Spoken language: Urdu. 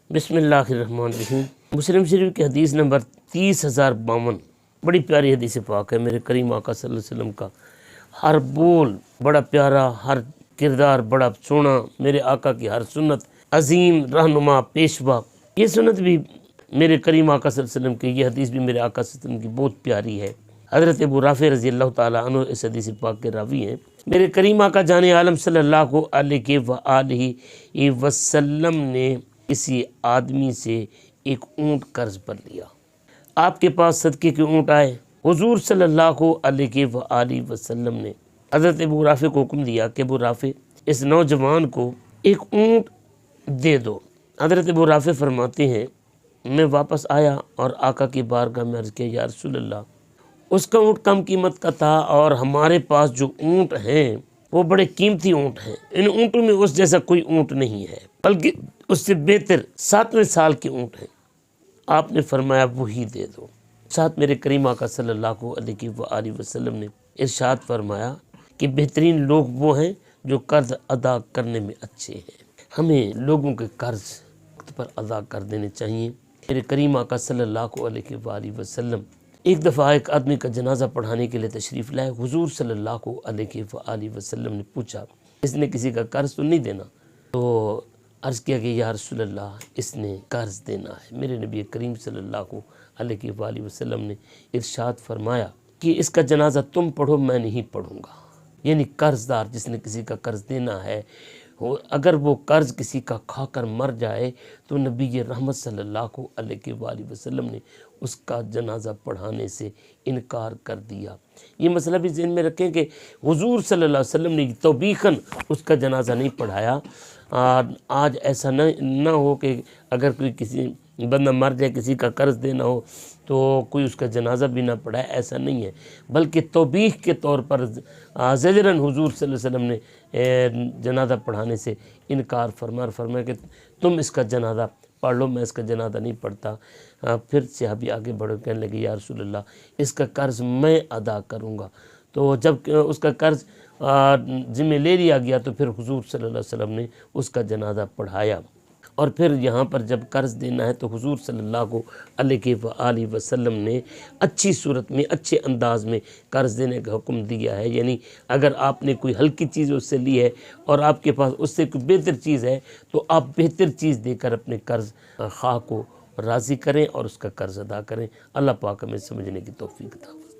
بسم اللہ الرحمن الرحیم۔ مسلم شریف کی حدیث نمبر 30,052 بڑی پیاری حدیث پاک ہے میرے کریم آقا صلی اللہ علیہ وسلم کا۔ ہر بول بڑا پیارا، ہر کردار بڑا سونا، میرے آقا کی ہر سنت عظیم رہنما پیشوا۔ یہ سنت بھی میرے کریم آقا صلی اللہ علیہ وسلم کی، یہ حدیث بھی میرے آقا صلی اللہ علیہ وسلم کی بہت پیاری ہے۔ حضرت ابو رافع رضی اللہ تعالیٰ عنہ اس حدیث پاک کے راوی ہیں۔ میرے کریم آقا جان عالم صلی اللہ علیہ وآلہ وسلم نے کسی آدمی سے ایک اونٹ قرض پر لیا۔ آپ کے پاس صدقے کے اونٹ آئے۔ حضور صلی اللہ علیہ وآلہ وسلم نے حضرت ابو رافع کو حکم دیا کہ ابو رافع اس نوجوان کو ایک اونٹ دے دو۔ حضرت ابو رافع فرماتے ہیں میں واپس آیا اور آقا کی بارگاہ میں عرض کیا یا رسول اللہ، اس کا اونٹ کم قیمت کا تھا اور ہمارے پاس جو اونٹ ہیں وہ بڑے قیمتی اونٹ ہیں، ان اونٹوں میں اس جیسا کوئی اونٹ نہیں ہے، بلکہ اس سے بہتر 7ویں سال کے اونٹ ہیں۔ آپ نے فرمایا وہی دے دو۔ ساتھ میرے کریم آقا صلی اللہ علیہ وآلہ وسلم نے ارشاد فرمایا کہ بہترین لوگ وہ ہیں جو قرض ادا کرنے میں اچھے ہیں۔ ہمیں لوگوں کے قرض وقت پر ادا کر دینے چاہیے۔ میرے کریم آقا صلی اللہ علیہ وآلہ وسلم ایک دفعہ ایک آدمی کا جنازہ پڑھانے کے لیے تشریف لائے۔ حضور صلی اللہ علیہ وآلہ وسلم نے پوچھا اس نے کسی کا قرض تو نہیں دینا؟ تو عرض کیا کہ یا رسول اللہ اس نے قرض دینا ہے۔ میرے نبی کریم صلی اللہ علیہ وآلہ وسلم نے ارشاد فرمایا کہ اس کا جنازہ تم پڑھو، میں نہیں پڑھوں گا۔ یعنی قرض دار جس نے کسی کا قرض دینا ہے، اگر وہ قرض کسی کا کھا کر مر جائے تو نبی رحمت صلی اللہ علیہ وآلہ وسلم نے اس کا جنازہ پڑھانے سے انکار کر دیا۔ یہ مسئلہ بھی ذہن میں رکھیں کہ حضور صلی اللہ علیہ وسلم نے توبیخاً اس کا جنازہ نہیں پڑھایا۔ آج ایسا نہ ہو کہ اگر کوئی کسی بندہ مر جائے، کسی کا قرض دینا ہو تو کوئی اس کا جنازہ بھی نہ پڑھائے، ایسا نہیں ہے، بلکہ توبیخ کے طور پر زجراً حضور صلی اللہ علیہ وسلم نے جنازہ پڑھانے سے انکار فرمایا کہ تم اس کا جنازہ پڑھ لو، میں اس کا جنازہ نہیں پڑھتا۔ پھر صحابی آگے بڑھ کہنے لگے یا رسول اللہ اس کا قرض میں ادا کروں گا۔ تو جب اس کا قرض ذمہ لے لیا گیا تو پھر حضور صلی اللہ علیہ وسلم نے اس کا جنازہ پڑھایا۔ اور پھر یہاں پر جب قرض دینا ہے تو حضور صلی اللہ علیہ وآلہ وسلم نے اچھی صورت میں، اچھے انداز میں قرض دینے کا حکم دیا ہے۔ یعنی اگر آپ نے کوئی ہلکی چیز اس سے لی ہے اور آپ کے پاس اس سے کوئی بہتر چیز ہے تو آپ بہتر چیز دے کر اپنے قرض خواہ کو راضی کریں اور اس کا قرض ادا کریں۔ اللہ پاک ہمیں سمجھنے کی توفیق عطا فرمائے۔